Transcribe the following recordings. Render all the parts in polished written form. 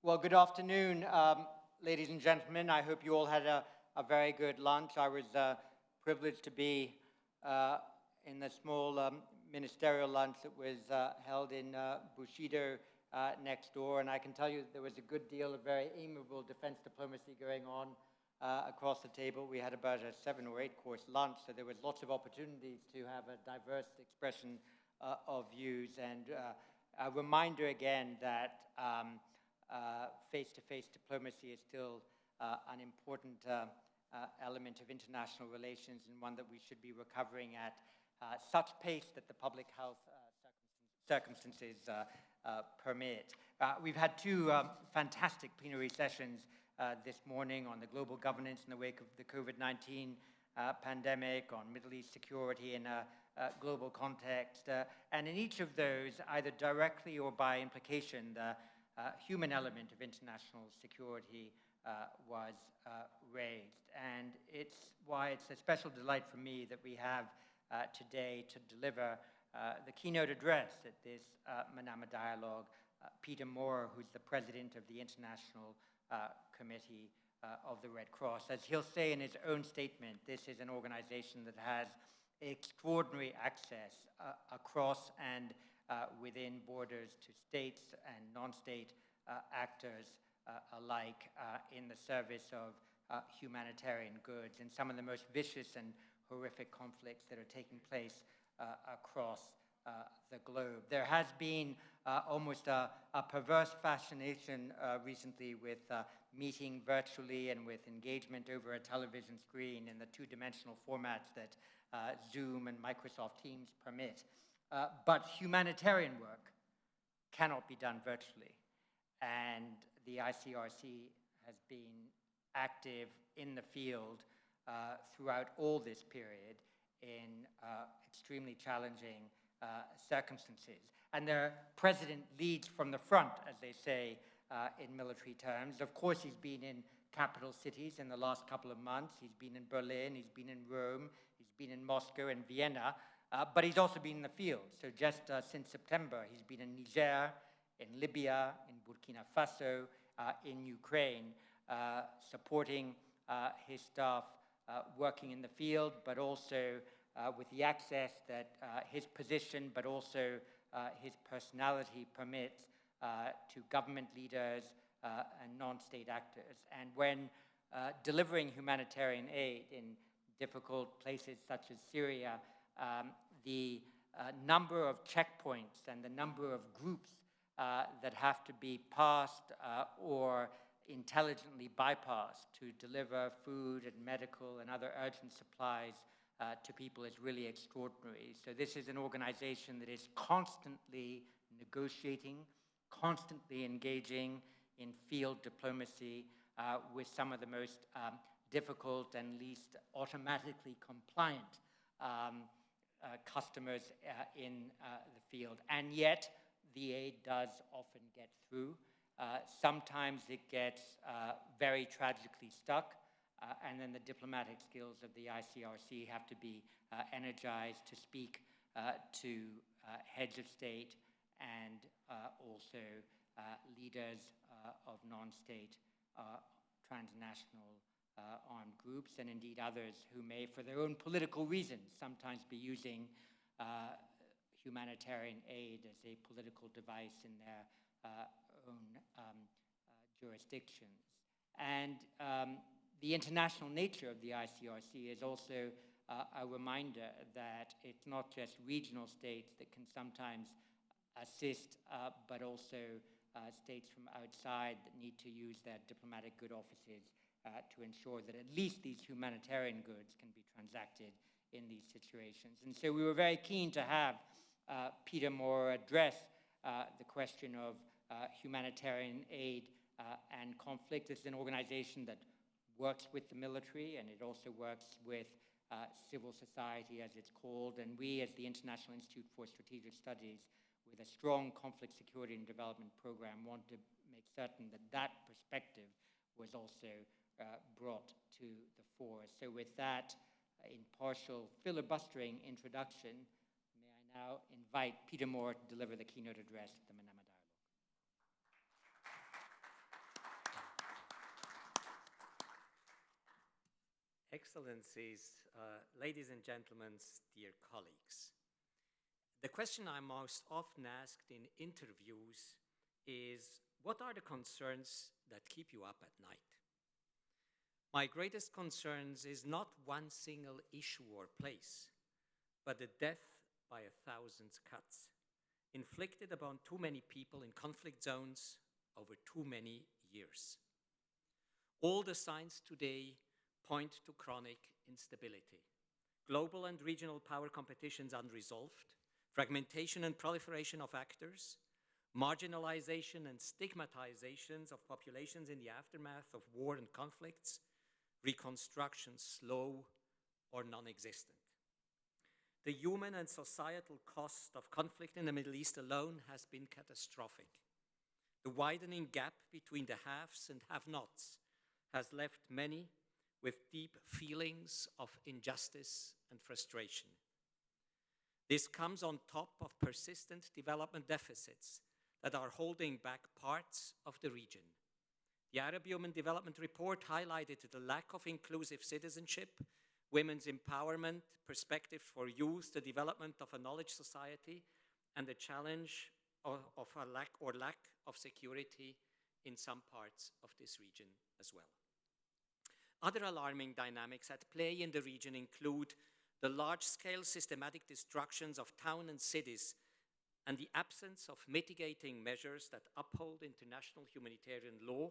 Well, good afternoon, ladies and gentlemen. I hope you all had a very good lunch. I was privileged to be in the small ministerial lunch that was held in Bushido next door, and I can tell you that there was a good deal of very amiable defense diplomacy going on across the table. We had about a 7 or 8 course lunch, so there was lots of opportunities to have a diverse expression of views, and a reminder again that face-to-face diplomacy is still an important element of international relations, and one that we should be recovering at such pace that the public health circumstances permit. We've had 2 fantastic plenary sessions this morning on the global governance in the wake of the COVID-19 pandemic, on Middle East security in a global context, and in each of those, either directly or by implication, the human element of international security was raised. And it's why it's a special delight for me that we have today to deliver the keynote address at this Manama dialogue, Peter Maurer, who's the president of the International Committee of the Red Cross. As he'll say in his own statement, this is an organization that has extraordinary access across and within borders to states and non-state actors alike in the service of humanitarian goods in some of the most vicious and horrific conflicts that are taking place across the globe. There has been almost a perverse fascination recently with meeting virtually and with engagement over a television screen in the 2-dimensional formats that Zoom and Microsoft Teams permit. But humanitarian work cannot be done virtually. And the ICRC has been active in the field throughout all this period in extremely challenging circumstances. And their president leads from the front, as they say in military terms. Of course, he's been in capital cities in the last couple of months. He's been in Berlin, he's been in Rome, he's been in Moscow and Vienna, but he's also been in the field. So just since September, he's been in Niger, in Libya, in Burkina Faso, in Ukraine, supporting his staff working in the field, but also with the access that his position, but also his personality permits to government leaders and non-state actors. And when delivering humanitarian aid in difficult places such as Syria, the number of checkpoints and the number of groups that have to be passed or intelligently bypassed to deliver food and medical and other urgent supplies to people is really extraordinary. So this is an organization that is constantly negotiating, constantly engaging in field diplomacy with some of the most difficult and least automatically compliant customers in the field. And yet, the aid does often get through. Sometimes it gets very tragically stuck, and then the diplomatic skills of the ICRC have to be energized to speak to heads of state and also leaders of non-state transnational armed groups, and indeed others who may, for their own political reasons, sometimes be using humanitarian aid as a political device in their own jurisdictions. And the international nature of the ICRC is also a reminder that it's not just regional states that can sometimes assist, but also states from outside that need to use their diplomatic good offices to ensure that at least these humanitarian goods can be transacted in these situations. And so we were very keen to have Peter Maurer address the question of humanitarian aid and conflict. This is an organization that works with the military, and it also works with civil society, as it's called. And we, as the International Institute for Strategic Studies, with a strong conflict security and development program, want to make certain that that perspective was also brought to the fore. So with that impartial filibustering introduction, may I now invite Peter Maurer to deliver the keynote address at the Manama Dialogue. Excellencies, ladies and gentlemen, dear colleagues. The question I'm most often asked in interviews is, what are the concerns that keep you up at night? My greatest concerns is not one single issue or place, but the death by 1,000 cuts, inflicted upon too many people in conflict zones over too many years. All the signs today point to chronic instability. Global and regional power competitions unresolved, fragmentation and proliferation of actors, marginalization and stigmatizations of populations in the aftermath of war and conflicts, reconstruction slow or non-existent. The human and societal cost of conflict in the Middle East alone has been catastrophic. The widening gap between the haves and have-nots has left many with deep feelings of injustice and frustration. This comes on top of persistent development deficits that are holding back parts of the region. The Arab Human Development Report highlighted the lack of inclusive citizenship, women's empowerment, perspectives for youth, the development of a knowledge society, and the challenge of a lack of security in some parts of this region as well. Other alarming dynamics at play in the region include the large-scale systematic destructions of towns and cities and the absence of mitigating measures that uphold international humanitarian law,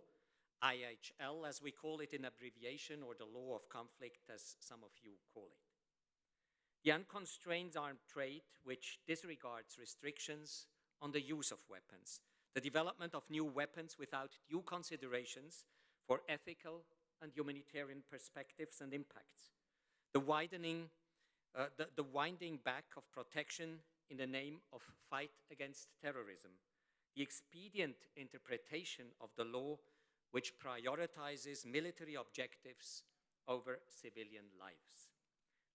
IHL as we call it in abbreviation, or the law of conflict as some of you call it. The unconstrained armed trade, which disregards restrictions on the use of weapons, the development of new weapons without due considerations for ethical and humanitarian perspectives and impacts, the winding back of protection in the name of fight against terrorism, the expedient interpretation of the law which prioritizes military objectives over civilian lives,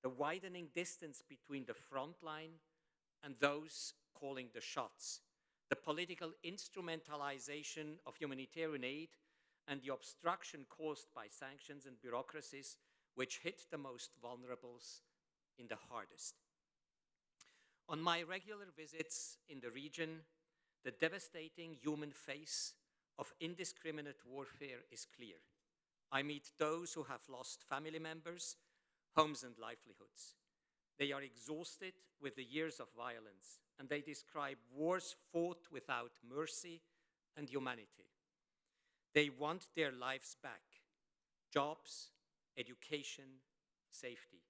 the widening distance between the front line and those calling the shots, the political instrumentalization of humanitarian aid, and the obstruction caused by sanctions and bureaucracies which hit the most vulnerables in the hardest. On my regular visits in the region, the devastating human face of indiscriminate warfare is clear. I meet those who have lost family members, homes and livelihoods. They are exhausted with the years of violence, and they describe wars fought without mercy and humanity. They want their lives back, jobs, education, safety.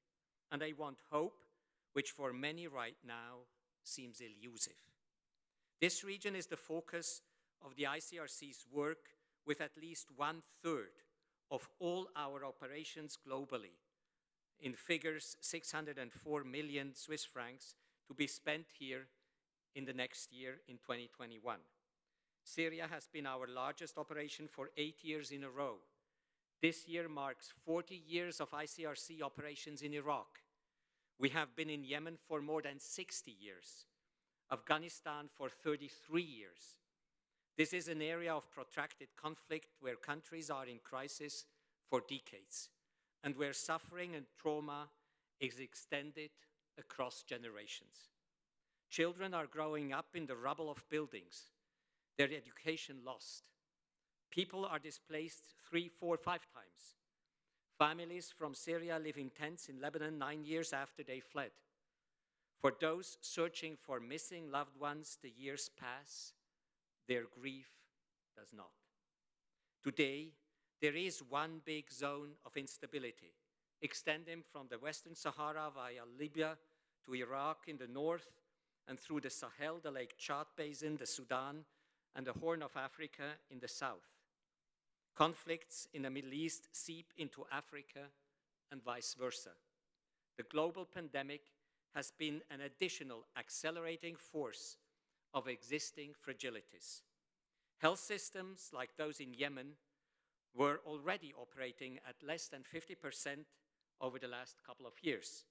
And they want hope, which for many right now seems elusive. This region is the focus of the ICRC's work, with at least 1/3 of all our operations globally, in figures 604 million Swiss francs to be spent here in the next year in 2021. Syria has been our largest operation for 8 years in a row. This year marks 40 years of ICRC operations in Iraq. We have been in Yemen for more than 60 years, Afghanistan for 33 years. This is an area of protracted conflict where countries are in crisis for decades and where suffering and trauma is extended across generations. Children are growing up in the rubble of buildings, their education lost. People are displaced 3, 4, 5 times. Families from Syria live in tents in Lebanon 9 years after they fled. For those searching for missing loved ones, the years pass, their grief does not. Today, there is one big zone of instability, extending from the Western Sahara via Libya to Iraq in the north, and through the Sahel, the Lake Chad Basin, the Sudan, and the Horn of Africa in the south. Conflicts in the Middle East seep into Africa and vice versa. The global pandemic has been an additional accelerating force of existing fragilities. Health systems like those in Yemen were already operating at less than 50% over the last couple of years.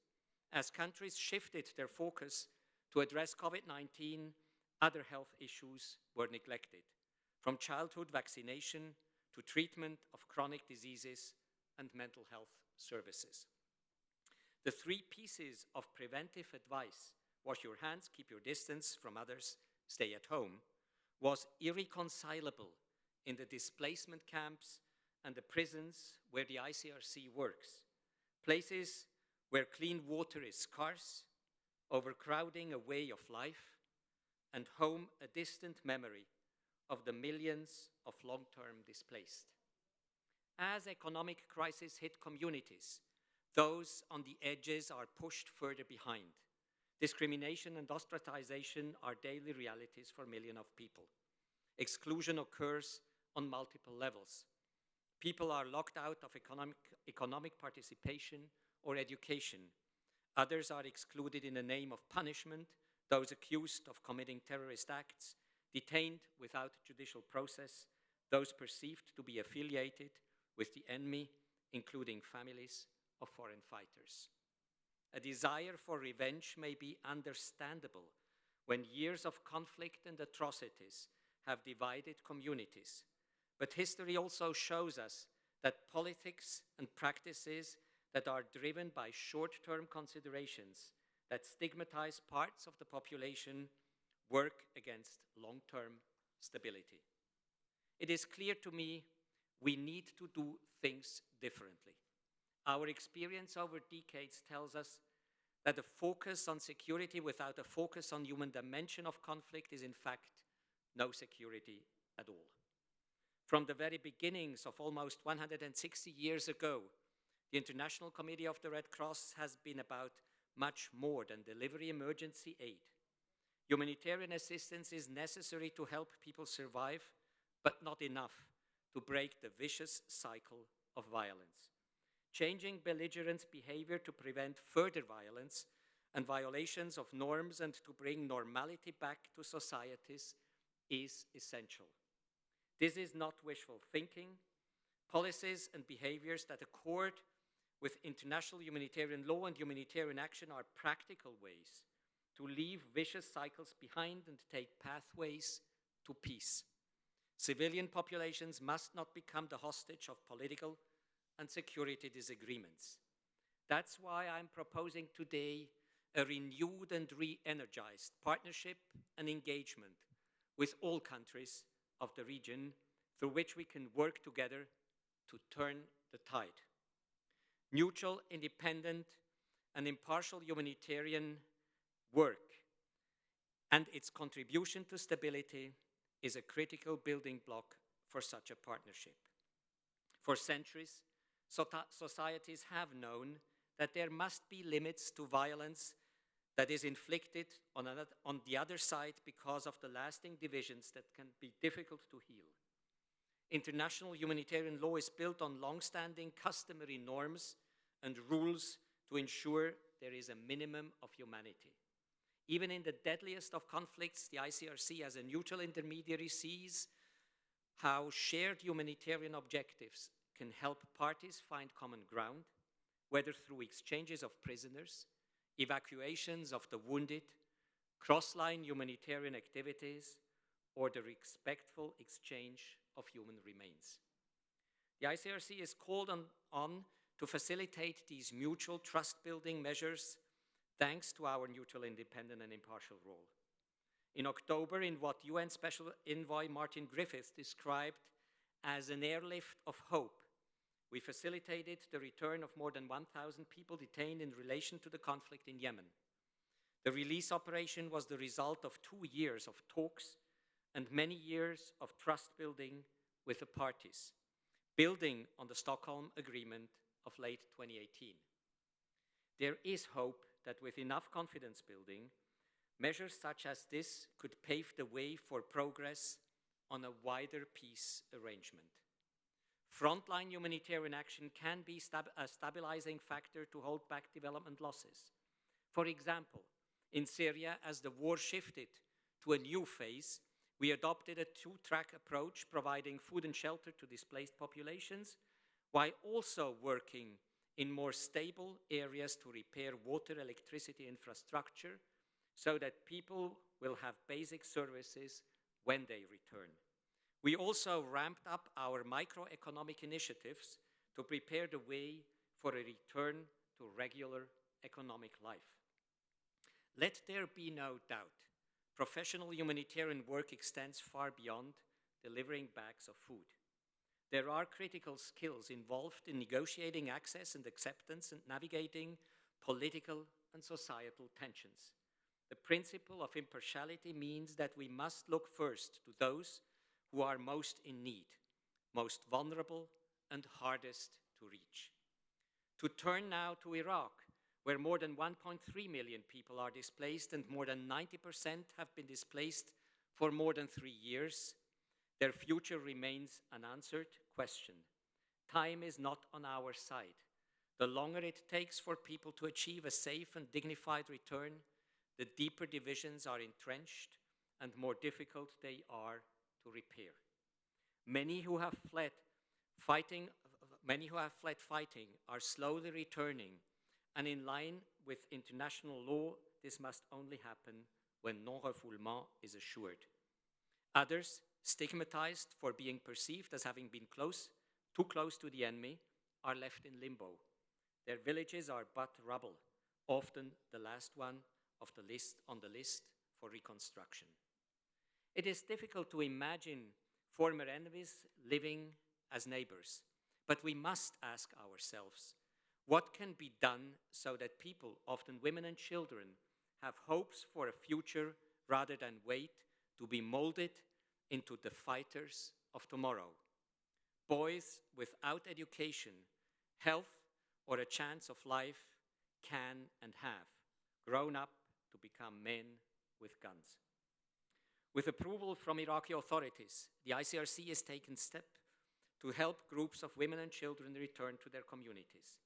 As countries shifted their focus to address COVID-19, other health issues were neglected, from childhood vaccination to treatment of chronic diseases and mental health services. The 3 pieces of preventive advice, wash your hands, keep your distance from others, stay at home, was irreconcilable in the displacement camps and the prisons where the ICRC works, places where clean water is scarce, overcrowding a way of life, and home a distant memory of the millions of long-term displaced. As economic crisis hit communities, those on the edges are pushed further behind. Discrimination and ostracization are daily realities for millions of people. Exclusion occurs on multiple levels. People are locked out of economic participation or education. Others are excluded in the name of punishment, those accused of committing terrorist acts, detained without judicial process, those perceived to be affiliated with the enemy, including families of foreign fighters. A desire for revenge may be understandable when years of conflict and atrocities have divided communities. But history also shows us that politics and practices that are driven by short-term considerations that stigmatize parts of the population work against long-term stability. It is clear to me we need to do things differently. Our experience over decades tells us that a focus on security without a focus on human dimension of conflict is in fact no security at all. From the very beginnings of almost 160 years ago, the International Committee of the Red Cross has been about much more than delivering emergency aid. Humanitarian assistance is necessary to help people survive, but not enough to break the vicious cycle of violence. Changing belligerent behavior to prevent further violence and violations of norms and to bring normality back to societies is essential. This is not wishful thinking. Policies and behaviors that accord with international humanitarian law and humanitarian action are practical ways to leave vicious cycles behind and take pathways to peace. Civilian populations must not become the hostage of political and security disagreements. That's why I'm proposing today a renewed and re-energized partnership and engagement with all countries of the region through which we can work together to turn the tide. Neutral, independent, and impartial humanitarian work and its contribution to stability is a critical building block for such a partnership. For centuries, societies have known that there must be limits to violence that is inflicted on the other side because of the lasting divisions that can be difficult to heal. International humanitarian law is built on long-standing customary norms and rules to ensure there is a minimum of humanity. Even in the deadliest of conflicts, the ICRC as a neutral intermediary sees how shared humanitarian objectives can help parties find common ground, whether through exchanges of prisoners, evacuations of the wounded, cross-line humanitarian activities, or the respectful exchange of human remains. The ICRC is called on to facilitate these mutual trust-building measures thanks to our neutral, independent, and impartial role. In October, in what UN Special Envoy Martin Griffiths described as an airlift of hope, we facilitated the return of more than 1,000 people detained in relation to the conflict in Yemen. The release operation was the result of 2 years of talks and many years of trust building with the parties, building on the Stockholm Agreement of late 2018. There is hope that with enough confidence building, measures such as this could pave the way for progress on a wider peace arrangement. Frontline humanitarian action can be a stabilizing factor to hold back development losses. For example, in Syria, as the war shifted to a new phase, we adopted a two-track approach, providing food and shelter to displaced populations, while also working in more stable areas to repair water, electricity infrastructure, so that people will have basic services when they return. We also ramped up our microeconomic initiatives to prepare the way for a return to regular economic life. Let there be no doubt, professional humanitarian work extends far beyond delivering bags of food. There are critical skills involved in negotiating access and acceptance and navigating political and societal tensions. The principle of impartiality means that we must look first to those who are most in need, most vulnerable, and hardest to reach. To turn now to Iraq, where more than 1.3 million people are displaced and more than 90% have been displaced for more than 3 years, their future remains an unanswered question. Time is not on our side. The longer it takes for people to achieve a safe and dignified return, the deeper divisions are entrenched and more difficult they are to repair. Many who have fled fighting are slowly returning, and in line with international law, this must only happen when non-refoulement is assured. Others, stigmatized for being perceived as having been too close to the enemy, are left in limbo. Their villages are but rubble, often the last one on the list for reconstruction. It is difficult to imagine former enemies living as neighbors, but we must ask ourselves, what can be done so that people, often women and children, have hopes for a future rather than wait to be molded into the fighters of tomorrow? Boys without education, health, or a chance of life can and have grown up to become men with guns. With approval from Iraqi authorities, the ICRC has taken steps to help groups of women and children return to their communities.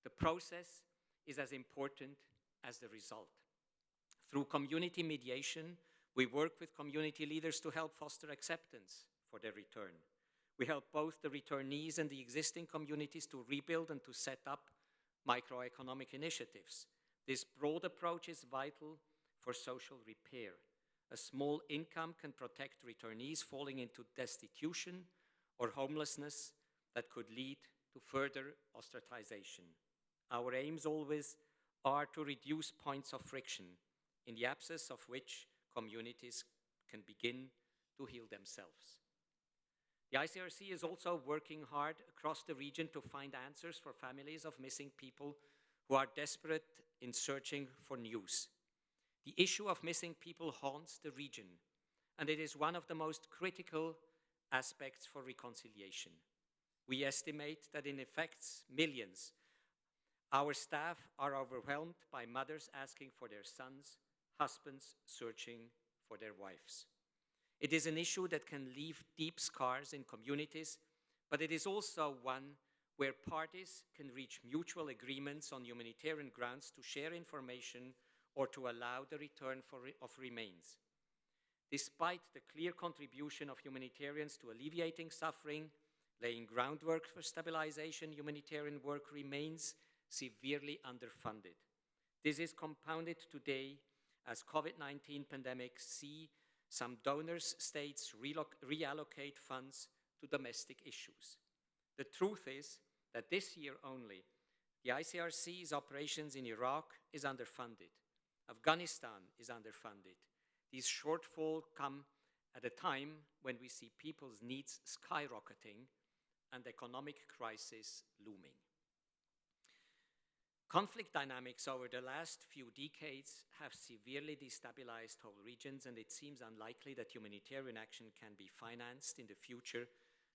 The process is as important as the result. Through community mediation, we work with community leaders to help foster acceptance for their return. We help both the returnees and the existing communities to rebuild and to set up microeconomic initiatives. This broad approach is vital for social repair. A small income can protect returnees falling into destitution or homelessness that could lead to further ostracization. Our aims always are to reduce points of friction, in the absence of which communities can begin to heal themselves. The ICRC is also working hard across the region to find answers for families of missing people who are desperate in searching for news. The issue of missing people haunts the region, and it is one of the most critical aspects for reconciliation. We estimate that it affects millions. Our staff are overwhelmed by mothers asking for their sons, husbands searching for their wives. It is an issue that can leave deep scars in communities, but it is also one where parties can reach mutual agreements on humanitarian grounds to share information or to allow the return of remains. Despite the clear contribution of humanitarians to alleviating suffering, laying groundwork for stabilization, humanitarian work remains severely underfunded. This is compounded today as COVID-19 pandemic see some donors' states reallocate funds to domestic issues. The truth is that this year only, the ICRC's operations in Iraq is underfunded. Afghanistan is underfunded. These shortfalls come at a time when we see people's needs skyrocketing and economic crisis looming. Conflict dynamics over the last few decades have severely destabilized whole regions, and it seems unlikely that humanitarian action can be financed in the future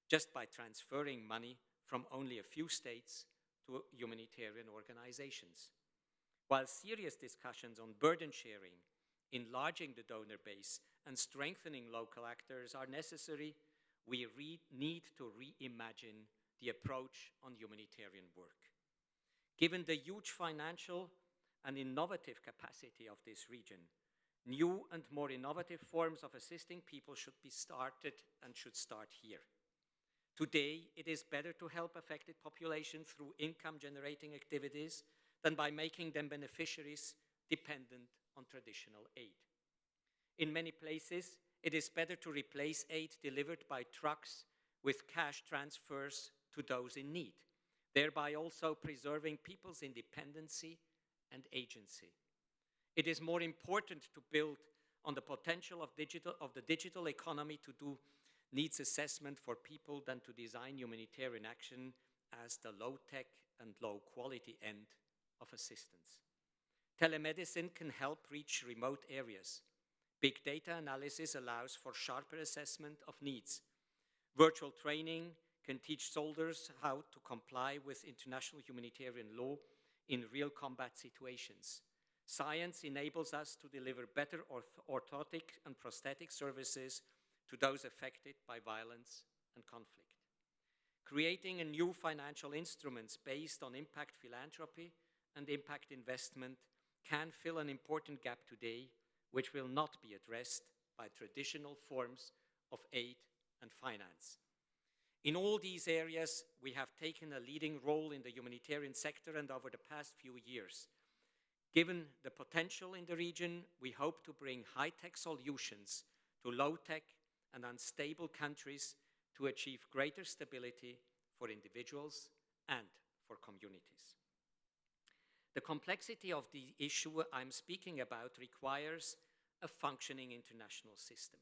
just by transferring money from only a few states to humanitarian organizations. While serious discussions on burden sharing, enlarging the donor base, and strengthening local actors are necessary, we need to reimagine the approach on humanitarian work. Given the huge financial and innovative capacity of this region, new and more innovative forms of assisting people should be started and should start here. Today, it is better to help affected populations through income-generating activities than by making them beneficiaries dependent on traditional aid. In many places, it is better to replace aid delivered by trucks with cash transfers to those in need. thereby also preserving people's independency and agency. It is more important to build on the potential of the digital economy to do needs assessment for people than to design humanitarian action as the low-tech and low-quality end of assistance. Telemedicine can help reach remote areas. Big data analysis allows for sharper assessment of needs. Virtual training can teach soldiers how to comply with international humanitarian law in real combat situations. Science enables us to deliver better orthotic and prosthetic services to those affected by violence and conflict. Creating a new financial instruments based on impact philanthropy and impact investment can fill an important gap today, which will not be addressed by traditional forms of aid and finance. In all these areas, we have taken a leading role in the humanitarian sector and over the past few years. Given the potential in the region, we hope to bring high-tech solutions to low-tech and unstable countries to achieve greater stability for individuals and for communities. The complexity of the issue I'm speaking about requires a functioning international system,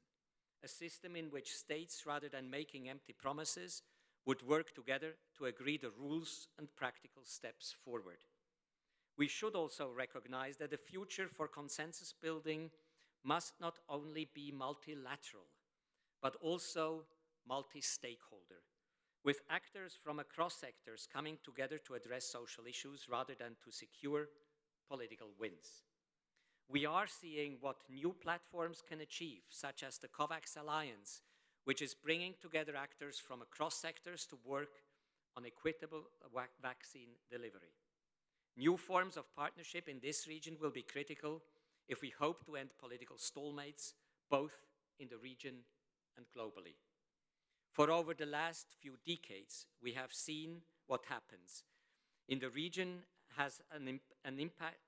a system in which states, rather than making empty promises, would work together to agree the rules and practical steps forward. We should also recognize that the future for consensus building must not only be multilateral, but also multi-stakeholder, with actors from across sectors coming together to address social issues rather than to secure political wins. We are seeing what new platforms can achieve, such as the COVAX Alliance, which is bringing together actors from across sectors to work on equitable vaccine delivery. New forms of partnership in this region will be critical if we hope to end political stalemates, both in the region and globally. For over the last few decades, we have seen what happens in the region has an impact.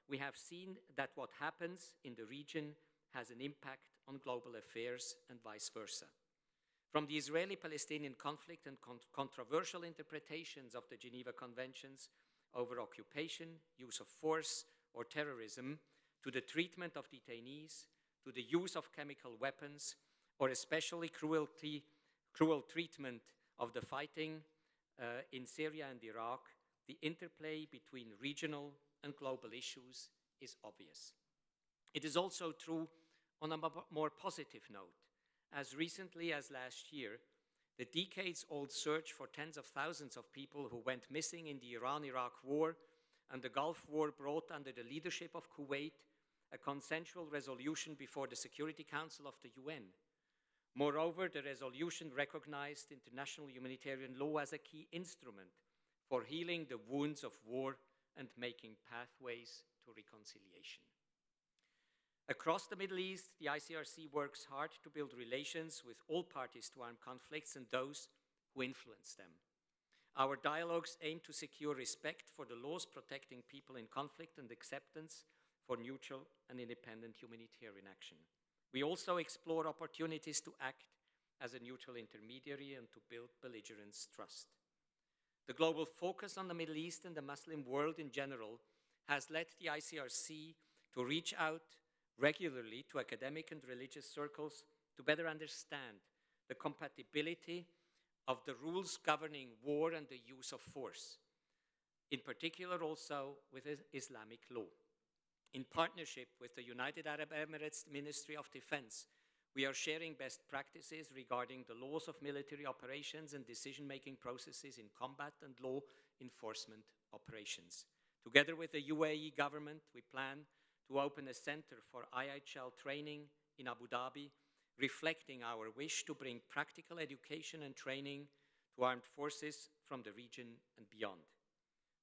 We have seen that what happens in the region has an impact on global affairs and vice versa. From the Israeli-Palestinian conflict and controversial interpretations of the Geneva Conventions over occupation, use of force, or terrorism, to the treatment of detainees, to the use of chemical weapons, or especially cruel treatment of the fighting in Syria and Iraq, the interplay between regional and global issues is obvious. It is also true on a more positive note. As recently as last year, the decades-old search for tens of thousands of people who went missing in the Iran-Iraq war and the Gulf War brought under the leadership of Kuwait a consensual resolution before the Security Council of the UN. Moreover, the resolution recognized international humanitarian law as a key instrument for healing the wounds of war and making pathways to reconciliation. Across the Middle East, the ICRC works hard to build relations with all parties to armed conflicts and those who influence them. Our dialogues aim to secure respect for the laws protecting people in conflict and acceptance for neutral and independent humanitarian action. We also explore opportunities to act as a neutral intermediary and to build belligerents' trust. The global focus on the Middle East and the Muslim world in general has led the ICRC to reach out regularly to academic and religious circles to better understand the compatibility of the rules governing war and the use of force, in particular also with Islamic law. In partnership with the United Arab Emirates Ministry of Defense, we are sharing best practices regarding the laws of military operations and decision-making processes in combat and law enforcement operations. Together with the UAE government, we plan to open a center for IHL training in Abu Dhabi, reflecting our wish to bring practical education and training to armed forces from the region and beyond.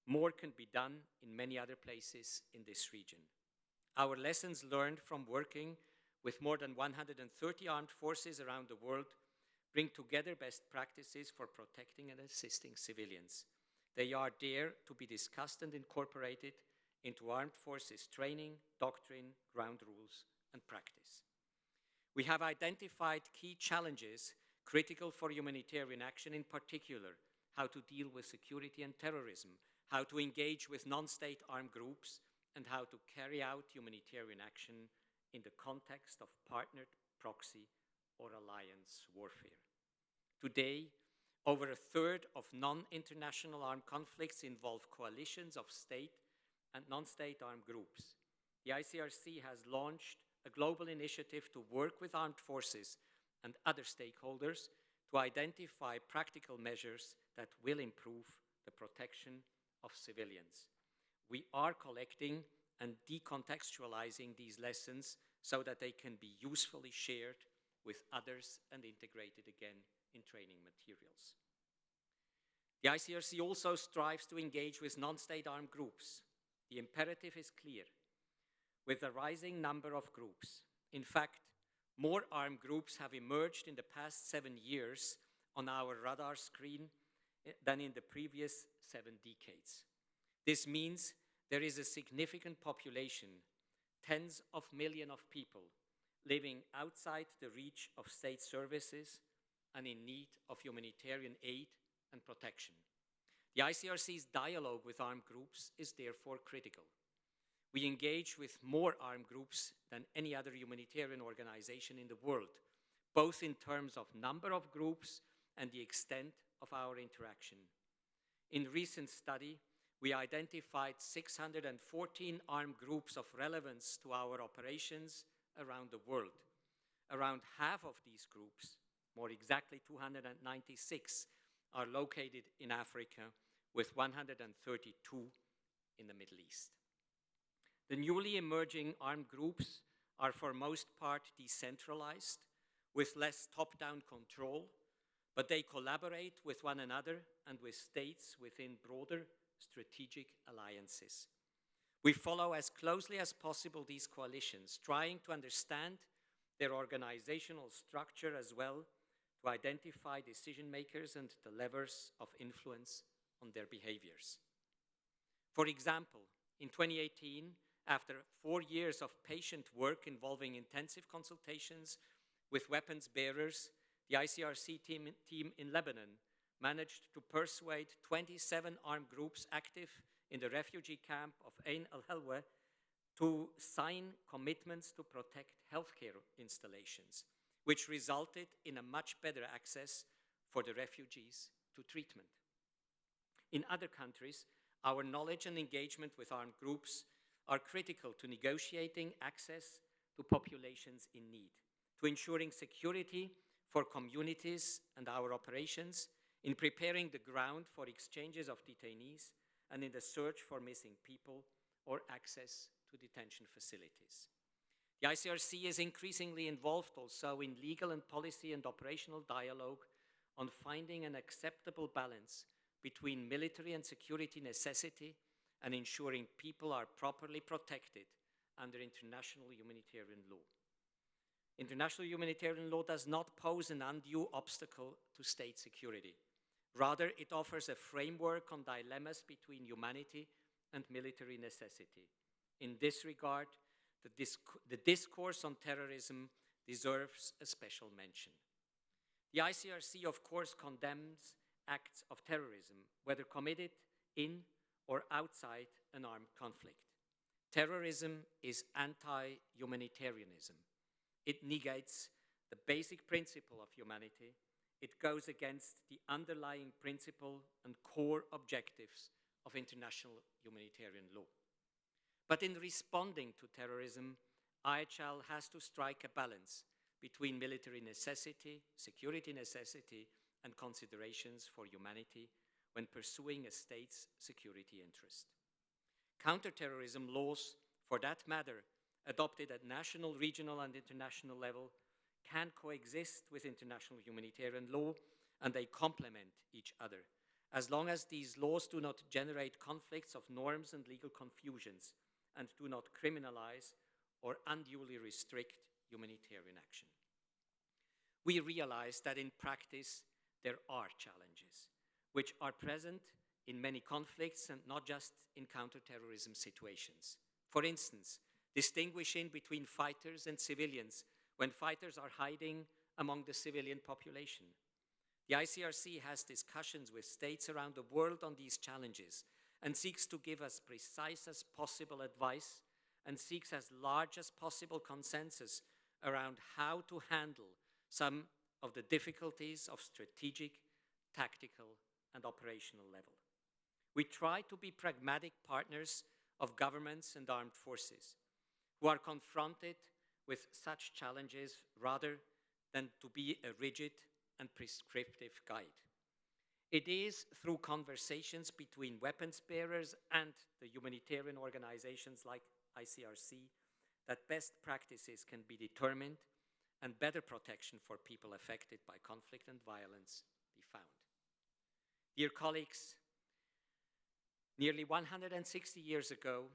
More can be done in many other places in this region. Our lessons learned from working with more than 130 armed forces around the world bring together best practices for protecting and assisting civilians. They are there to be discussed and incorporated into armed forces training, doctrine, ground rules, and practice. We have identified key challenges critical for humanitarian action, in particular how to deal with security and terrorism, how to engage with non-state armed groups, and how to carry out humanitarian action in the context of partnered proxy or alliance warfare. Today, over a third of non-international armed conflicts involve coalitions of state and non-state armed groups. The ICRC has launched a global initiative to work with armed forces and other stakeholders to identify practical measures that will improve the protection of civilians. We are collecting and decontextualizing these lessons so that they can be usefully shared with others and integrated again in training materials. The ICRC also strives to engage with non-state armed groups. The imperative is clear. With a rising number of groups, in fact, more armed groups have emerged in the past 7 years on our radar screen than in the previous 7 decades. This means there is a significant population, tens of millions of people, living outside the reach of state services and in need of humanitarian aid and protection. The ICRC's dialogue with armed groups is therefore critical. We engage with more armed groups than any other humanitarian organization in the world, both in terms of number of groups and the extent of our interaction. In a recent study, we identified 614 armed groups of relevance to our operations around the world. Around half of these groups, more exactly 296, are located in Africa, with 132 in the Middle East. The newly emerging armed groups are for most part decentralized, with less top-down control, but they collaborate with one another and with states within broader strategic alliances. We follow as closely as possible these coalitions, trying to understand their organizational structure as well, to identify decision makers and the levers of influence on their behaviors. For example, in 2018, after 4 years of patient work involving intensive consultations with weapons bearers, the ICRC team in Lebanon managed to persuade 27 armed groups active in the refugee camp of Ain al-Helwa to sign commitments to protect healthcare installations, which resulted in a much better access for the refugees to treatment. In other countries, our knowledge and engagement with armed groups are critical to negotiating access to populations in need, to ensuring security for communities and our operations, in preparing the ground for exchanges of detainees, and in the search for missing people or access to detention facilities. The ICRC is increasingly involved also in legal and policy and operational dialogue on finding an acceptable balance between military and security necessity and ensuring people are properly protected under international humanitarian law. International humanitarian law does not pose an undue obstacle to state security. Rather, it offers a framework on dilemmas between humanity and military necessity. In this regard, the discourse on terrorism deserves a special mention. The ICRC, of course, condemns acts of terrorism, whether committed in or outside an armed conflict. Terrorism is anti-humanitarianism. It negates the basic principle of humanity. It goes against the underlying principle and core objectives of international humanitarian law. But in responding to terrorism, IHL has to strike a balance between military necessity, security necessity, and considerations for humanity when pursuing a state's security interest. Counterterrorism laws, for that matter, adopted at national, regional, and international level, can coexist with international humanitarian law, and they complement each other, as long as these laws do not generate conflicts of norms and legal confusions, and do not criminalize or unduly restrict humanitarian action. We realize that in practice, there are challenges, which are present in many conflicts and not just in counterterrorism situations. For instance, distinguishing between fighters and civilians when fighters are hiding among the civilian population. The ICRC has discussions with states around the world on these challenges and seeks to give as precise as possible advice and seeks as large as possible consensus around how to handle some of the difficulties of strategic, tactical, and operational level. We try to be pragmatic partners of governments and armed forces who are confronted with such challenges rather than to be a rigid and prescriptive guide. It is through conversations between weapons bearers and the humanitarian organizations like ICRC that best practices can be determined and better protection for people affected by conflict and violence be found. Dear colleagues, nearly 160 years ago,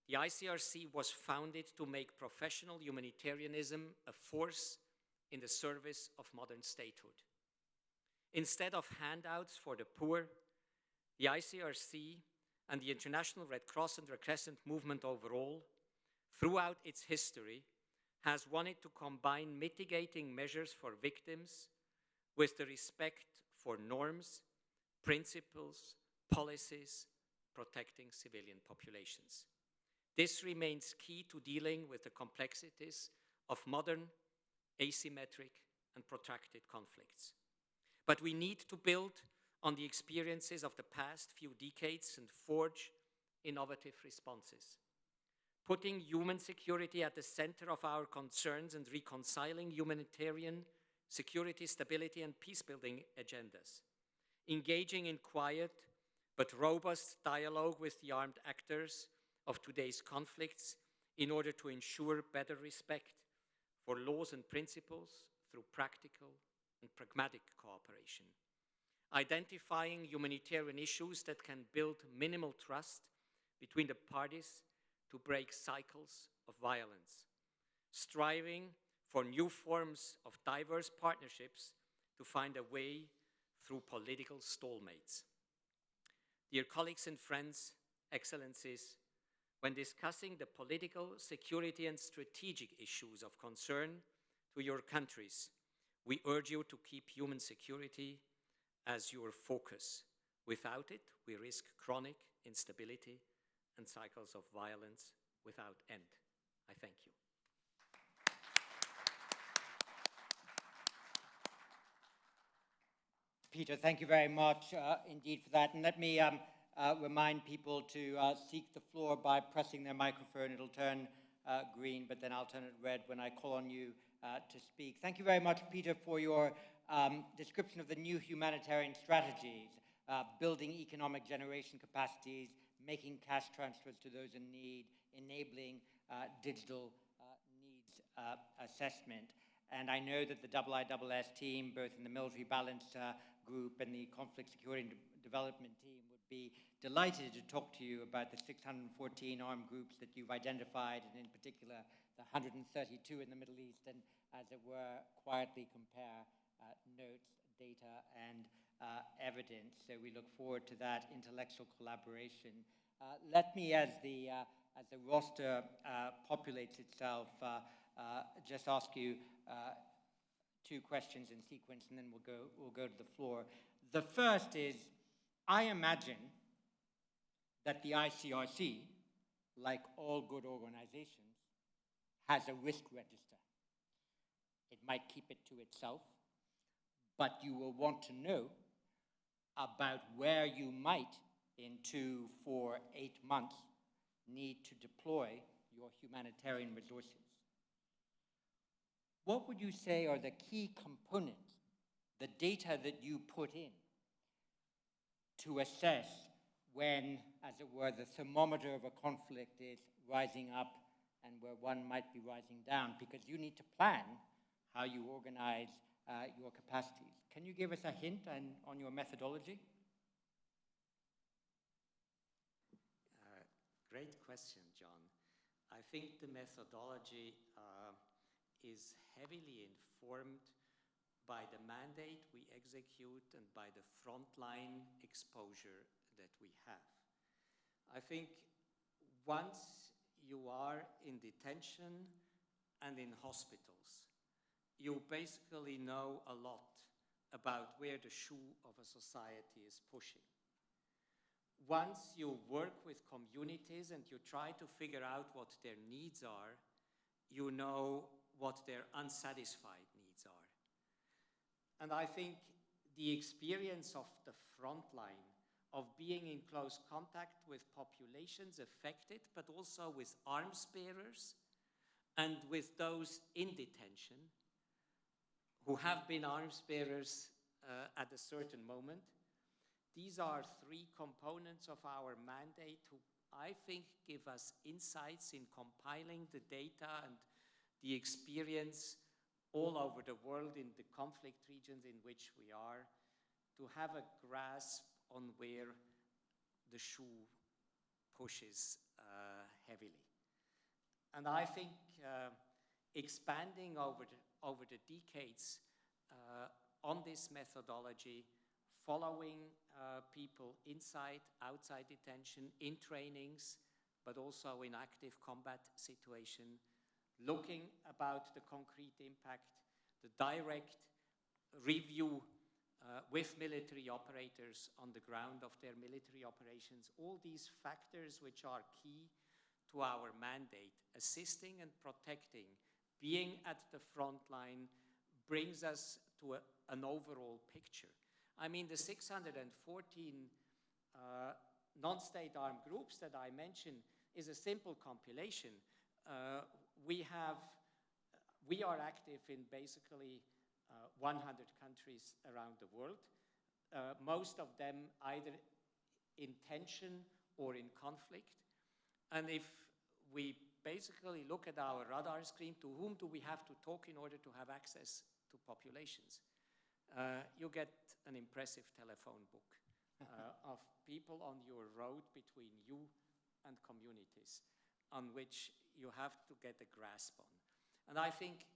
the ICRC was founded to make professional humanitarianism a force in the service of modern statehood. Instead of handouts for the poor, the ICRC and the International Red Cross and Red Crescent movement overall, throughout its history, has wanted to combine mitigating measures for victims with the respect for norms, principles, policies protecting civilian populations. This remains key to dealing with the complexities of modern, asymmetric, and protracted conflicts. But we need to build on the experiences of the past few decades and forge innovative responses. Putting human security at the center of our concerns and reconciling humanitarian, security, stability, and peace-building agendas. Engaging in quiet but robust dialogue with the armed actors of today's conflicts in order to ensure better respect for laws and principles through practical and pragmatic cooperation. Identifying humanitarian issues that can build minimal trust between the parties to break cycles of violence. Striving for new forms of diverse partnerships to find a way through political stalemates. Dear colleagues and friends, excellencies, when discussing the political, security, and strategic issues of concern to your countries, we urge you to keep human security as your focus. Without it, we risk chronic instability and cycles of violence without end. I thank you. Peter, thank you very much indeed for that. And let me remind people to seek the floor by pressing their microphone. It'll turn green, but then I'll turn it red when I call on you to speak. Thank you very much, Peter, for your description of the new humanitarian strategies, building economic generation capacities, making cash transfers to those in need, enabling digital needs assessment. And I know that the IISS team, both in the military balance group and the conflict security and development team, would be delighted to talk to you about the 614 armed groups that you've identified, and in particular the 132 in the Middle East, and as it were, quietly compare notes, data, and evidence. So we look forward to that intellectual collaboration. Let me, as the roster populates itself, just ask you two questions in sequence, and then we'll go to the floor. The first is, I imagine that the ICRC, like all good organizations, has a risk register. It might keep it to itself, but you will want to know about where you might, in 2, 4, 8 months, need to deploy your humanitarian resources. What would you say are the key components, the data that you put in, to assess when, as it were, the thermometer of a conflict is rising up and where one might be rising down? Because you need to plan how you organize your capacities. Can you give us a hint on your methodology? Great question, John. I think the methodology is heavily informed by the mandate we execute and by the frontline exposure that we have. I think once you are in detention and in hospitals, you basically know a lot about where the shoe of a society is pushing. Once you work with communities and you try to figure out what their needs are, you know what their unsatisfied needs are. And I think the experience of the front line, of being in close contact with populations affected, but also with arms bearers and with those in detention who have been arms bearers at a certain moment. These are three components of our mandate who I think give us insights in compiling the data and the experience all over the world in the conflict regions in which we are, to have a grasp on where the shoe pushes heavily. And I think expanding over the decades on this methodology, following people inside, outside detention, in trainings, but also in active combat situation, looking about the concrete impact, the direct review with military operators on the ground of their military operations, all these factors which are key to our mandate, assisting and protecting, being at the front line, brings us to an overall picture. I mean, the 614 non-state armed groups that I mentioned is a simple compilation. We are active in basically 100 countries around the world, most of them either in tension or in conflict. And if we basically look at our radar screen, to whom do we have to talk in order to have access to populations? You get an impressive telephone book of people on your road between you and communities on which you have to get a grasp on. And I think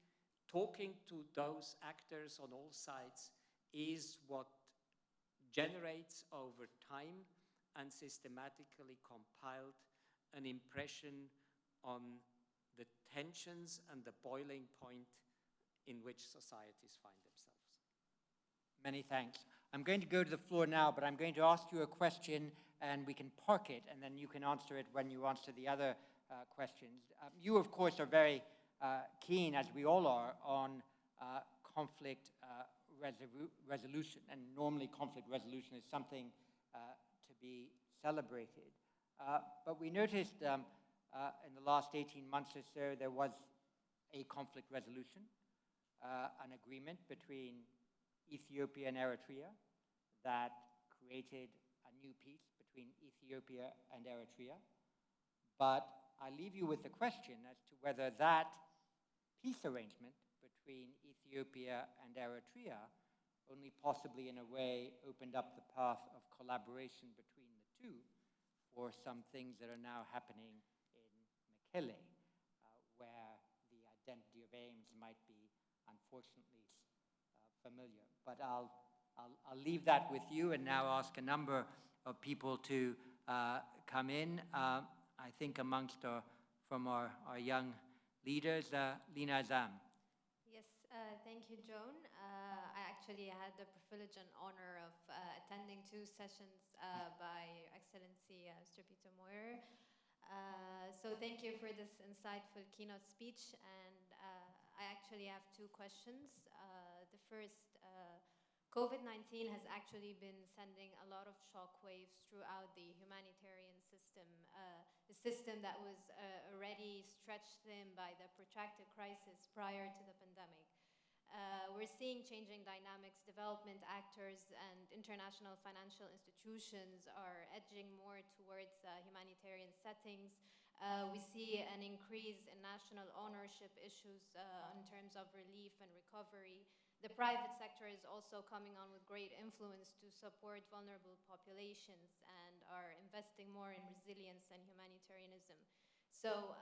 talking to those actors on all sides is what generates over time and systematically compiled an impression on the tensions and the boiling point in which societies find themselves. Many thanks. I'm going to go to the floor now, but I'm going to ask you a question and we can park it and then you can answer it when you answer the other questions. You, of course, are very keen, as we all are, on conflict resolution, and normally conflict resolution is something to be celebrated. But we noticed in the last 18 months or so there was a conflict resolution, an agreement between Ethiopia and Eritrea that created a new peace between Ethiopia and Eritrea. But I leave you with the question as to whether that peace arrangement between Ethiopia and Eritrea only possibly in a way opened up the path of collaboration between the two for some things that are now happening in Mekelle, where the identity of aims might be unfortunately familiar. But I'll leave that with you and now ask a number of people to come in. I think amongst from our young leaders, Lina Azam. Yes, thank you, Joan. I actually had the privilege and honor of attending 2 sessions by Excellency Mr. Peter Maurer. So thank you for this insightful keynote speech. And I actually have 2 questions. The first, COVID-19 has actually been sending a lot of shockwaves throughout the humanitarian system, the system that was already stretched thin by the protracted crisis prior to the pandemic. We're seeing changing dynamics, development actors and international financial institutions are edging more towards humanitarian settings. We see an increase in national ownership issues in terms of relief and recovery. The private sector is also coming on with great influence to support vulnerable populations and are investing more in resilience and humanitarianism. So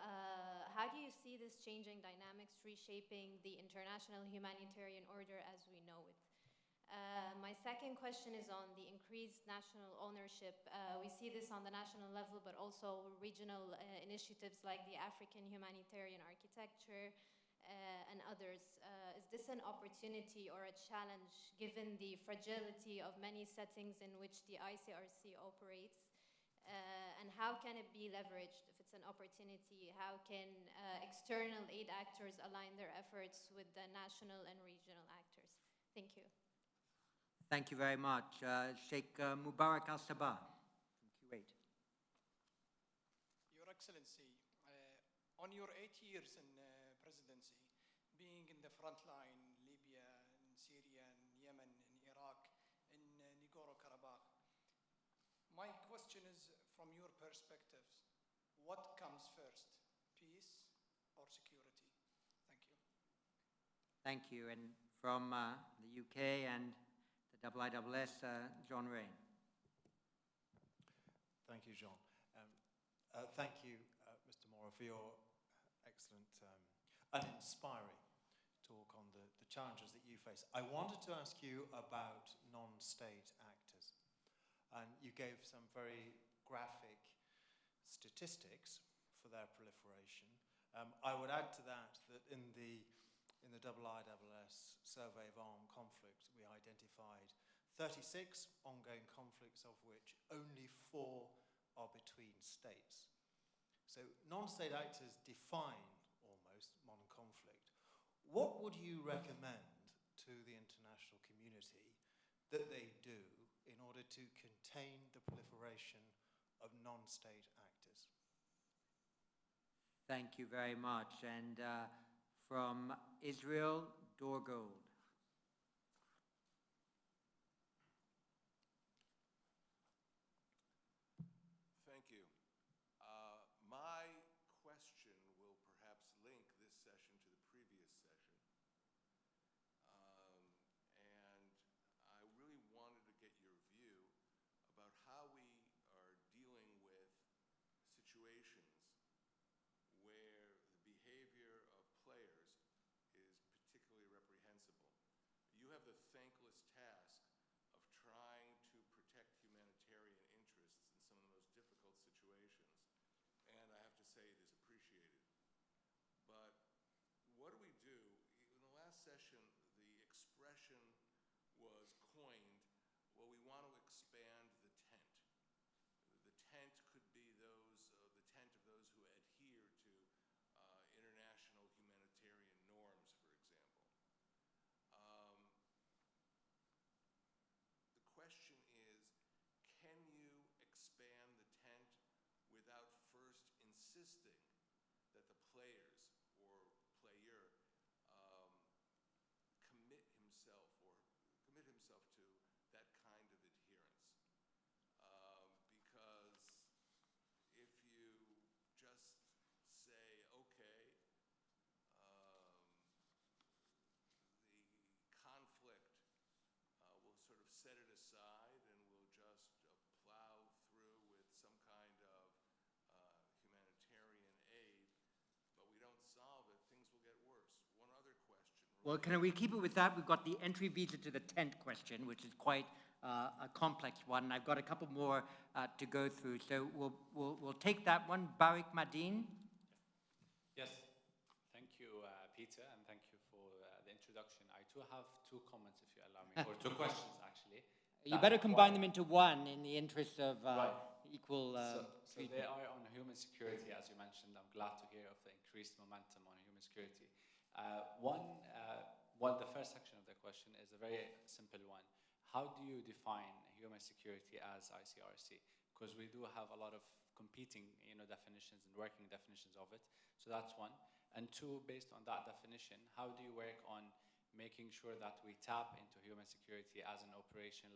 how do you see this changing dynamics reshaping the international humanitarian order as we know it? My second question is on the increased national ownership. We see this on the national level, but also regional initiatives like the African Humanitarian Architecture, and others. Is this an opportunity or a challenge given the fragility of many settings in which the ICRC operates? And how can it be leveraged if it's an opportunity? How can external aid actors align their efforts with the national and regional actors? Thank you. Thank you very much. Sheikh Mubarak Al-Sabah from Kuwait. Your Excellency, on your 8 years in presidency, being in the front line, Libya, in Syria, in Yemen, in Iraq, in Nagorno-Karabakh, my question is, from your perspectives, what comes first, peace or security? Thank you. Thank you. And from the UK and the IISS, John Rain. Thank you, John. Thank you, Mr. Maurer, for your excellent and inspiring talk on the challenges that you face. I wanted to ask you about non-state actors. And you gave some very graphic statistics for their proliferation. I would add to that in the IISS survey of armed conflict, we identified 36 ongoing conflicts, of which only 4 are between states. So non-state actors define almost modern conflict. What would you recommend to the international community that they do in order to contain the proliferation of non-state actors? Thank you very much. And from Israel, Dorgold. Thank you. My question will perhaps link this session to the previous session. And I really wanted to get your view about how we are dealing with situations where the behavior of players is particularly reprehensible. You have the thankless task of trying to protect humanitarian interests in some of the most difficult situations. And I have to say it is appreciated. But what do we do? In the last session, the expression was coined, well, we want to expand the tent. The tent could be the tent of those who adhere to international humanitarian norms, for example. The question is, can you expand the tent without first insisting that the players or player commit himself to that kind of adherence? Because if you just say, okay, the conflict, we'll sort of set it aside and we'll just plow through with some kind of humanitarian aid, but we don't solve it, things will get worse. One other question. Well, can we keep it with that? We've got the entry visa to the tent question, which is quite a complex one. I've got a couple more to go through, so we'll take that one. Barik Madin. Yes, thank you, Peter, and thank you for the introduction. I too have 2 comments, if you allow me, or 2 questions, actually. You better combine them into one in the interest of equal so they are on human security, as you mentioned. I'm glad to hear of the increased momentum on human security. The first section of the question is a very simple one. How do you define human security as ICRC? Because we do have a lot of competing, definitions and working definitions of it. So that's one. And 2, based on that definition, how do you work on making sure that we tap into human security as an operational,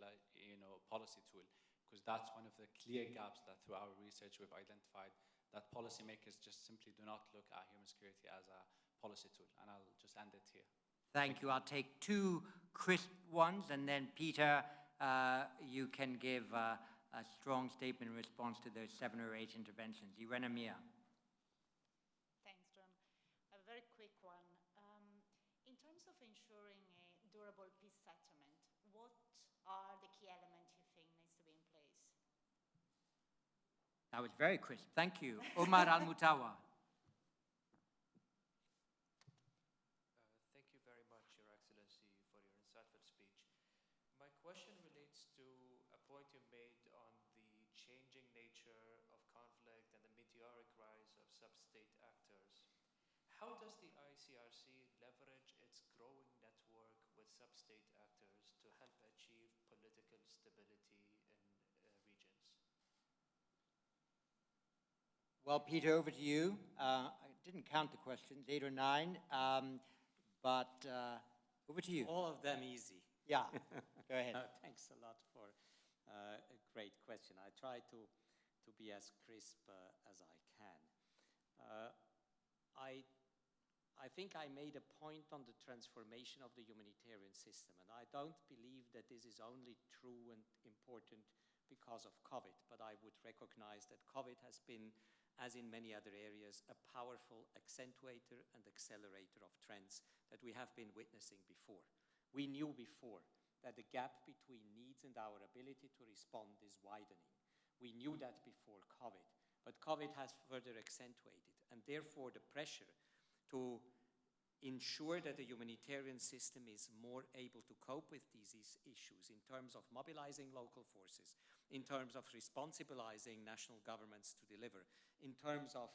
policy tool? Because that's one of the clear gaps that through our research we've identified, that policymakers just simply do not look at human security as a policy tool. And I'll just end it here. Thank you. I'll take 2 crisp ones, and then Peter, you can give a strong statement in response to those 7 or 8 interventions. Irena Mia. Thanks, John. A very quick one. In terms of ensuring a durable peace settlement, what are the key elements you think needs to be in place? That was very crisp. Thank you. Omar Al-Mutawa. point you made on the changing nature of conflict and the meteoric rise of sub-state actors. How does the ICRC leverage its growing network with sub-state actors to help achieve political stability in regions? Well, Peter, over to you. I didn't count the questions, 8 or 9, but over to you. All of them easy. Yeah, go ahead. Thanks a lot for a great question. I try to be as crisp as I can. I think I made a point on the transformation of the humanitarian system, and I don't believe that this is only true and important because of COVID, but I would recognize that COVID has been, as in many other areas, a powerful accentuator and accelerator of trends that we have been witnessing before. We knew before that the gap between needs and our ability to respond is widening. We knew that before COVID, but COVID has further accentuated, and therefore the pressure to ensure that the humanitarian system is more able to cope with these issues in terms of mobilizing local forces, in terms of responsibilizing national governments to deliver, in terms of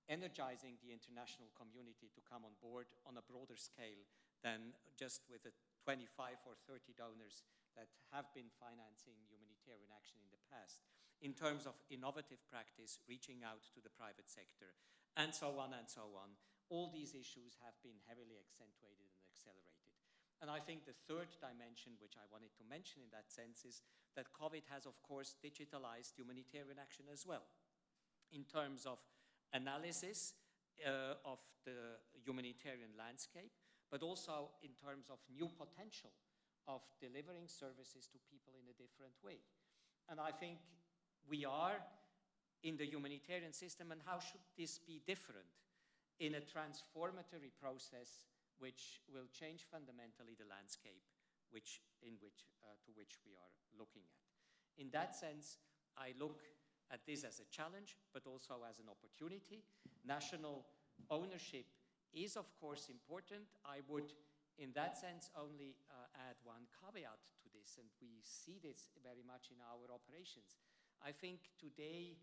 energizing the international community to come on board on a broader scale than just with the 25 or 30 donors that have been financing humanitarian action in the past, in terms of innovative practice, reaching out to the private sector, and so on and so on. All these issues have been heavily accentuated and accelerated. And I think the third dimension, which I wanted to mention in that sense, is that COVID has, of course, digitalized humanitarian action as well, in terms of analysis of the humanitarian landscape, but also in terms of new potential of delivering services to people in a different way. And I think we are in the humanitarian system, and how should this be different in a transformatory process which will change fundamentally the landscape to which we are looking at. In that sense, I look at this as a challenge, but also as an opportunity. National ownership is, of course, important. I would, in that sense, only add one caveat to this, and we see this very much in our operations. I think today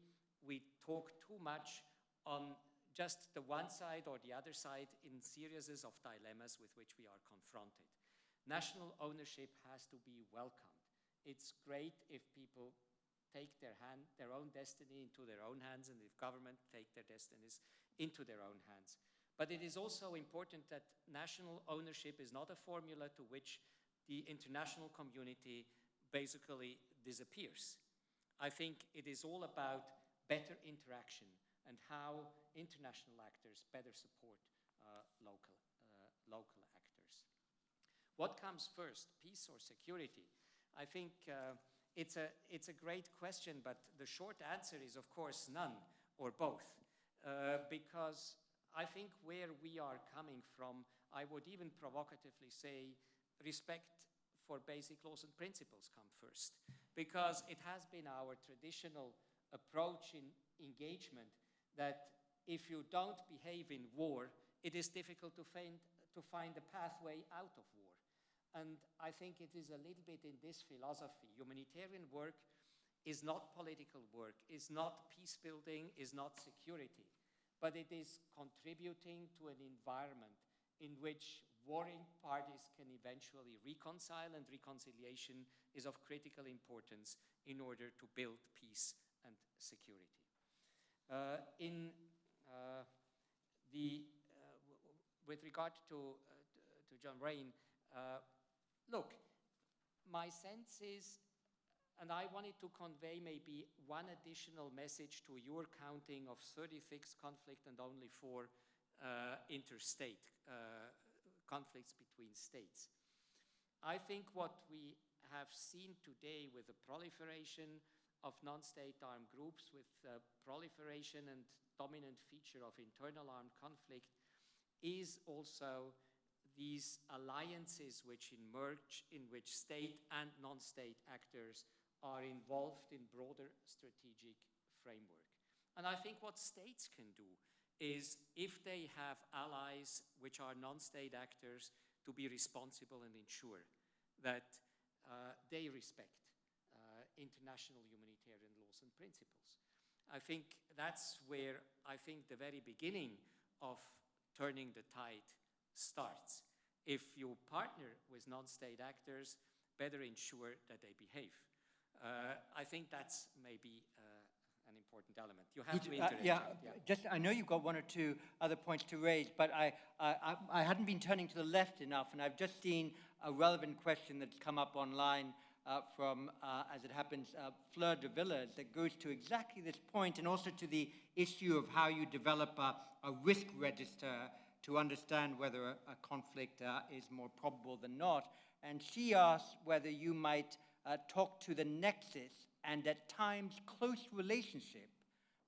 we talk too much on just the one side or the other side in series of dilemmas with which we are confronted. National ownership has to be welcomed. It's great if people take their own destiny into their own hands, and if government take their destinies into their own hands. But it is also important that national ownership is not a formula to which the international community basically disappears. I think it is all about better interaction and how international actors better support local actors. What comes first, peace or security? I think it's a great question, but the short answer is, of course, none or both. Because I think where we are coming from, I would even provocatively say respect for basic laws and principles come first. Because it has been our traditional approach in engagement that if you don't behave in war, it is difficult to find a pathway out of war. And I think it is a little bit in this philosophy. Humanitarian work is not political work, is not peace building, is not security, but it is contributing to an environment in which warring parties can eventually reconcile, and reconciliation is of critical importance in order to build peace and security. With regard to John Rain, look, my sense is, and I wanted to convey maybe one additional message to your counting of 36 conflicts and only 4 interstate conflicts between states. I think what we have seen today with the proliferation of non-state armed groups, with proliferation and dominant feature of internal armed conflict, is also these alliances which emerge, in which state and non-state actors are involved in broader strategic framework. And I think what states can do is, if they have allies which are non-state actors, to be responsible and ensure that they respect international humanitarian laws and principles. I think that's where I think the very beginning of turning the tide starts. If you partner with non-state actors, better ensure that they behave. I think that's maybe an important element. You have to interject. Just I know you've got one or two other points to raise, but I hadn't been turning to the left enough, and I've just seen a relevant question that's come up online from, as it happens, Fleur de Villas, that goes to exactly this point, and also to the issue of how you develop a risk register to understand whether a conflict is more probable than not. And she asks whether you might talk to the nexus and at times close relationship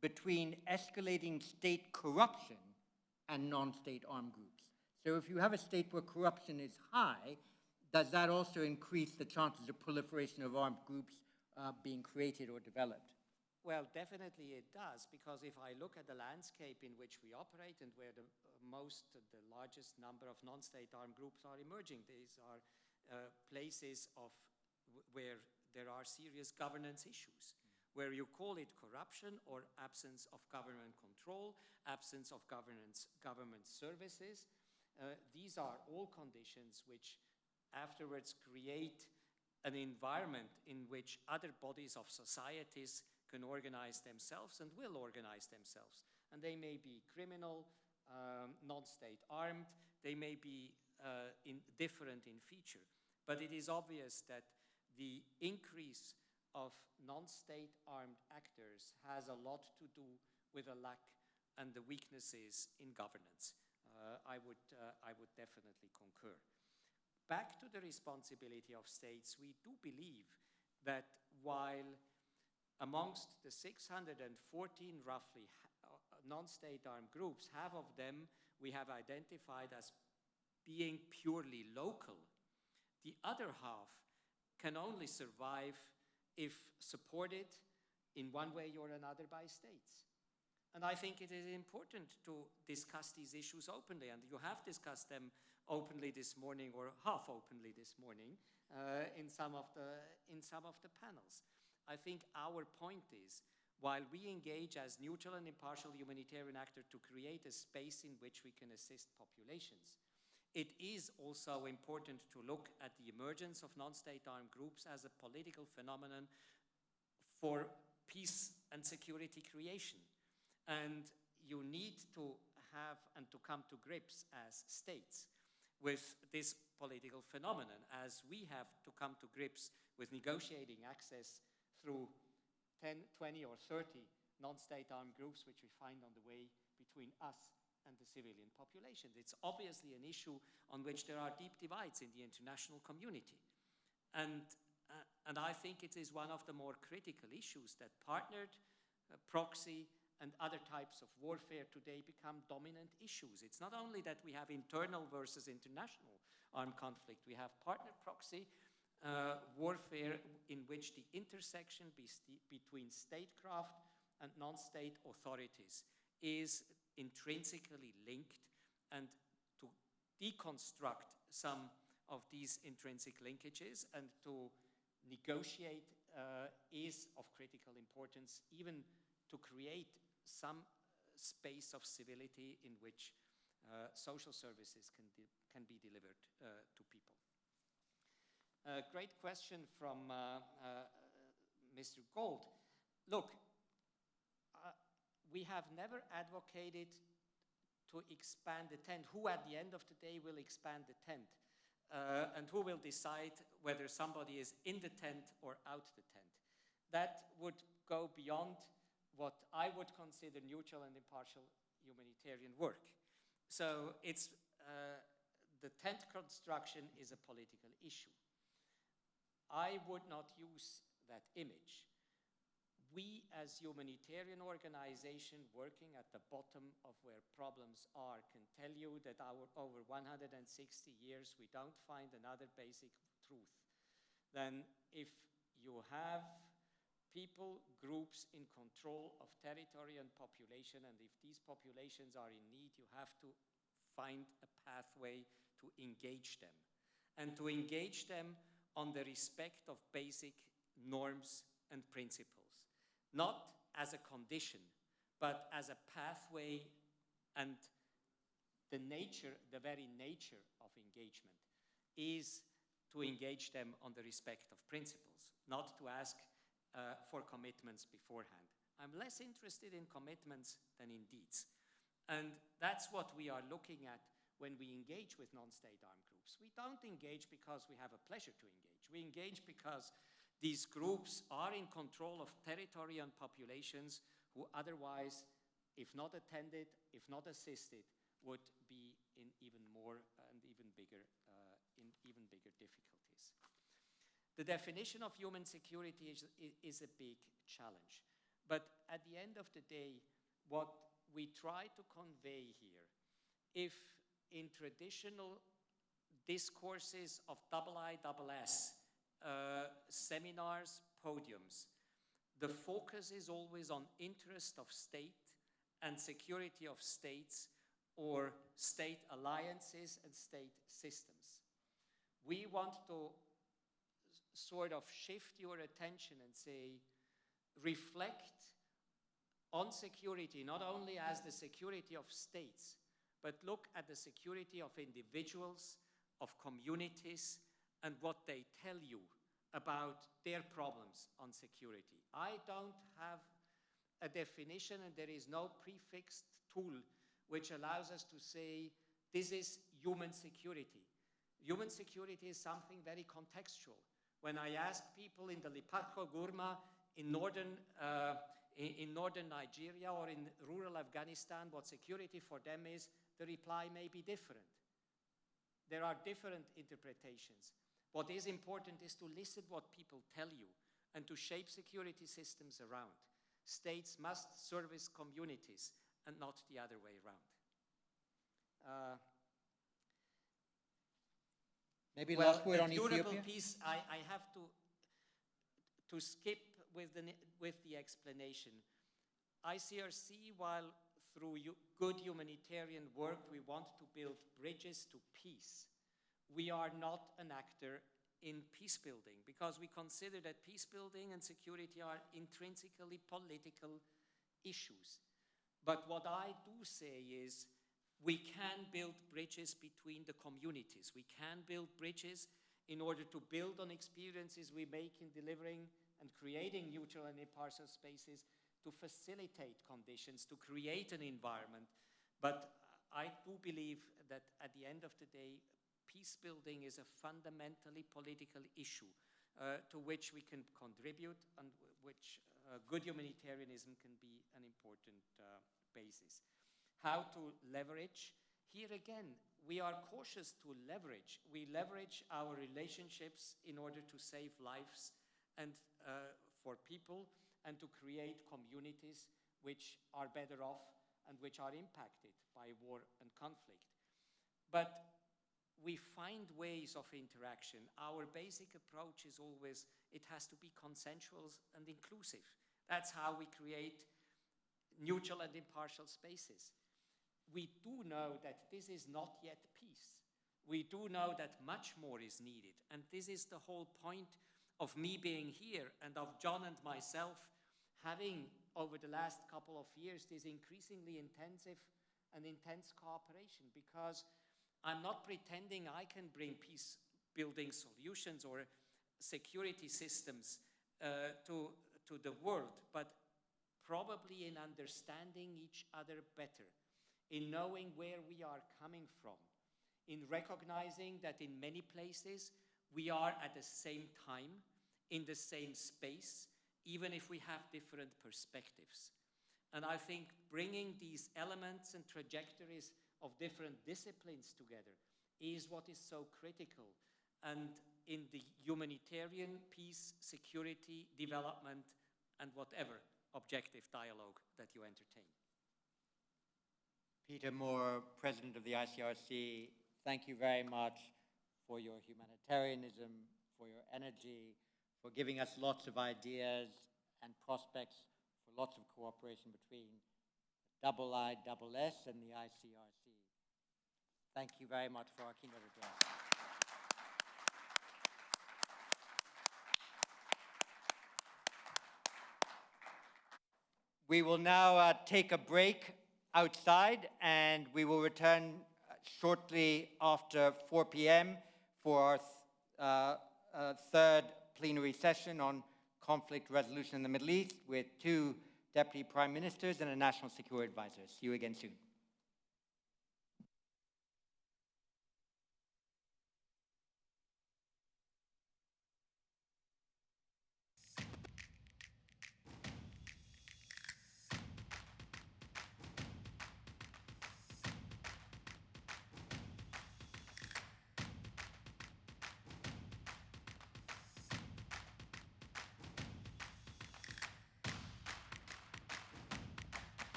between escalating state corruption and non-state armed groups. So if you have a state where corruption is high, does that also increase the chances of proliferation of armed groups being created or developed? Well, definitely it does, because if I look at the landscape in which we operate and where the largest number of non-state armed groups are emerging, these are places where there are serious governance issues, where you call it corruption or absence of government control, absence of government services. These are all conditions which afterwards create an environment in which other bodies of societies can organize themselves and will organize themselves. And they may be criminal, non-state armed, they may be different in feature. But it is obvious that the increase of non-state armed actors has a lot to do with a lack and the weaknesses in governance. I would definitely concur. Back to the responsibility of states, we do believe that while amongst the 614 roughly non-state armed groups, half of them we have identified as being purely local, the other half can only survive if supported in one way or another by states. And I think it is important to discuss these issues openly, and you have discussed them openly this morning, or half openly this morning, in some of the panels. I think our point is, while we engage as neutral and impartial humanitarian actor to create a space in which we can assist populations, it is also important to look at the emergence of non-state armed groups as a political phenomenon for peace and security creation. And you need to have and to come to grips as states with this political phenomenon, as we have to come to grips with negotiating access through 10, 20, or 30 non-state armed groups which we find on the way between us and the civilian population. It's obviously an issue on which there are deep divides in the international community. And I think it is one of the more critical issues that partnered, proxy, and other types of warfare today become dominant issues. It's not only that we have internal versus international armed conflict, we have partner proxy warfare in which the intersection between statecraft and non-state authorities is intrinsically linked, and to deconstruct some of these intrinsic linkages and to negotiate is of critical importance, even to create some space of civility in which social services can be delivered to people. Great question from Mr. Gold. Look, we have never advocated to expand the tent. Who at the end of the day will expand the tent? And who will decide whether somebody is in the tent or out the tent? That would go beyond what I would consider neutral and impartial humanitarian work. So it's, the tent construction is a political issue. I would not use that image. We as humanitarian organization working at the bottom of where problems are can tell you that over 160 years we don't find another basic truth than if you have people, groups in control of territory and population, and if these populations are in need, you have to find a pathway to engage them, and to engage them on the respect of basic norms and principles, not as a condition, but as a pathway, and the very nature of engagement is to engage them on the respect of principles, not to ask for commitments beforehand. I'm less interested in commitments than in deeds. And that's what we are looking at when we engage with non-state armed groups. We don't engage because we have a pleasure to engage. We engage because these groups are in control of territory and populations who otherwise, if not attended, if not assisted, would be in even more and even bigger difficulties. The definition of human security is a big challenge. But at the end of the day, what we try to convey here, if in traditional discourses of IISS, seminars, podiums, the focus is always on interest of state and security of states or state alliances and state systems. We want to sort of shift your attention and say, reflect on security, not only as the security of states, but look at the security of individuals, of communities, and what they tell you about their problems on security. I don't have a definition, and there is no prefixed tool which allows us to say, this is human security. Human security is something very contextual. When I ask people in the Liparco Gurma in northern Nigeria or in rural Afghanistan what security for them is, the reply may be different. There are different interpretations. What is important is to listen what people tell you and to shape security systems around. States must service communities and not the other way around. Maybe last word on Ethiopia. Ethiopia. Piece, I have to skip with the explanation. ICRC, while through good humanitarian work we want to build bridges to peace, we are not an actor in peace building because we consider that peace building and security are intrinsically political issues. But what I do say is we can build bridges between the communities. We can build bridges in order to build on experiences we make in delivering and creating neutral and impartial spaces to facilitate conditions, to create an environment. But I do believe that at the end of the day, peace building is a fundamentally political issue to which we can contribute and which good humanitarianism can be an important basis. How to leverage? Here again, we are cautious to leverage. We leverage our relationships in order to save lives and for people and to create communities which are better off and which are impacted by war and conflict. But we find ways of interaction. Our basic approach is always, it has to be consensual and inclusive. That's how we create neutral and impartial spaces. We do know that this is not yet peace. We do know that much more is needed. And this is the whole point of me being here and of John and myself having, over the last couple of years, this increasingly intensive and intense cooperation, because I'm not pretending I can bring peace building solutions or security systems to the world, but probably in understanding each other better, in knowing where we are coming from, in recognizing that in many places we are at the same time, in the same space, even if we have different perspectives. And I think bringing these elements and trajectories of different disciplines together is what is so critical. And in the humanitarian, peace, security, development, and whatever objective dialogue that you entertain. Peter Maurer, President of the ICRC, thank you very much for your humanitarianism, for your energy, for giving us lots of ideas and prospects for lots of cooperation between IISS and the ICRC. Thank you very much for our keynote address. We will now take a break outside, and we will return shortly after 4 p.m. for our third plenary session on conflict resolution in the Middle East with 2 deputy prime ministers and a national security advisor. See you again soon.